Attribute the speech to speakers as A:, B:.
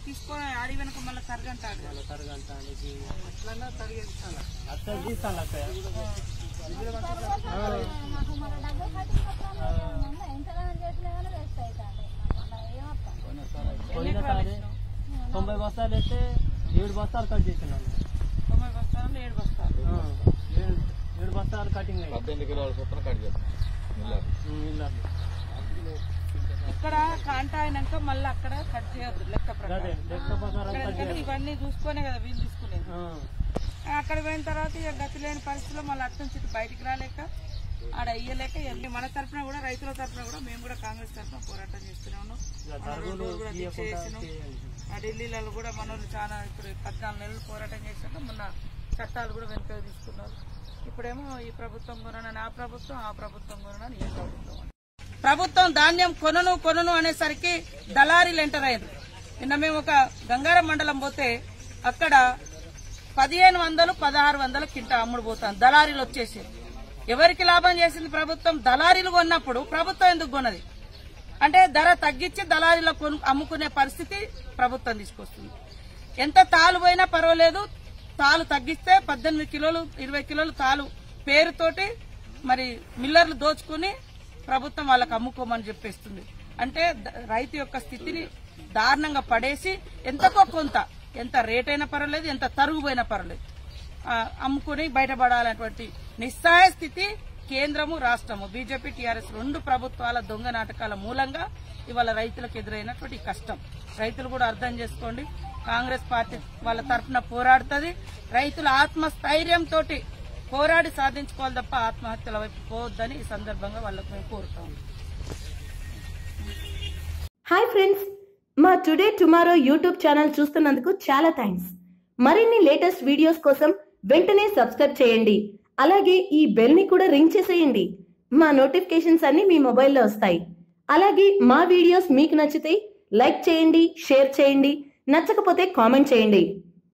A: తీసుకొని ఆడి వెనక మళ్ళీ తరగంట
B: పోయినసారి 90 బస్తాలు అయితే 7 బస్తాలు కట్ చేసినాను.
A: 90 బస్తాలు 7 బస్తాలు
B: 7 బస్తాలు కటింగ్
C: 18 కిలోల చొప్పున కట్ చేస్తాం.
A: ఇక్కడ కాంట అయినాక మళ్ళీ అక్కడ కట్ చేయొద్దు లెక్క ప్రకారం. ఇవన్నీ చూసుకునే కదా వీళ్ళు తీసుకునేది. అక్కడ పోయిన తర్వాత ఇక గతి లేని పరిస్థితిలో మళ్ళీ అటు నుంచి బయటికి రాలేక ఆడ ఇయ్యలేక మన తరఫున కూడా రైతుల తరఫున కూడా మేము కూడా కాంగ్రెస్ తరఫున పోరాటం చేస్తూనే ఉన్నాం. కూడా దీక్ష చేసినాం. ఆ ఢిల్లీలలో కూడా మనోళ్ళు చాలా ఇప్పుడు 14 నెలలు పోరాటం చేసినాక మొన్న చట్టాలు కూడా వెనుక తీసుకున్నారు. ఇప్పుడేమో ఈ ప్రభుత్వం కొనని ఆ ప్రభుత్వం కొనని ఈ ప్రభుత్వం. ప్రభుత్వం ధాన్యం కొనను అనేసరికి దళారీలు ఎంటర్ అయ్యారు. నిన్న మేము ఒక గంగారం మండలం పోతే అక్కడ 1500, 1600 కింటా అమ్ముడు పోతాను. దళారీలు వచ్చేసి ఎవరికి లాభం చేసింది ప్రభుత్వం? దళారీలు కొన్నప్పుడు ప్రభుత్వం ఎందుకు కొన్నది అంటే ధర తగ్గించి దళారీలకు అమ్ముకునే పరిస్థితి ప్రభుత్వం తీసుకొస్తుంది. ఎంత తాలు పోయినా పర్వాలేదు, తాలు తగ్గిస్తే 18 కిలోలు 20 కిలోలు తాలు పేరుతోటి మరి మిల్లర్లు దోచుకుని ప్రభుత్వం వాళ్ళకి అమ్ముకోమని చెప్పేస్తుంది. అంటే రైతు యొక్క స్థితిని దారుణంగా పడేసి ఎంతకో కొంత, ఎంత రేట్ అయినా పర్వాలేదు, ఎంత తరుగు పోయినా పర్వాలేదు, అమ్ముకుని బయటపడాలనేటువంటి నిస్సహాయ స్థితి కేంద్రము రాష్ట్రము బీజేపీ టీఆర్ఎస్ 2 ప్రభుత్వాల దొంగ నాటకాల మూలంగా ఇవాళ రైతులకు ఎదురైనటువంటి కష్టం. రైతులు కూడా అర్థం చేసుకోండి. కాంగ్రెస్ పార్టీ వాళ్ళ తరఫున పోరాడుతుంది. రైతుల ఆత్మస్థైర్యంతో పోరాడి సాధించుకోవాలి తప్ప ఆత్మహత్యల వైపు పోవద్దని ఈ సందర్భంగా వాళ్ళకు మేము కోరుతాం.
D: హాయ్ ఫ్రెండ్స్, మా టుడే టుమారో యూట్యూబ్ ఛానల్ చూస్తున్నందుకు చాలా థ్యాంక్స్. మరిన్ని లేటెస్ట్ వీడియోస్ కోసం వెంటనే సబ్స్క్రైబ్ చేయండి. అలాగే ఈ బెల్ ని కూడా రింగ్ చేసేయండి. మా నోటిఫికేషన్స్ అన్ని మీ మొబైల్లో వస్తాయి. అలాగే మా వీడియోస్ మీకు నచ్చితే లైక్ చేయండి, షేర్ చేయండి, నచ్చకపోతే కామెంట్ చేయండి.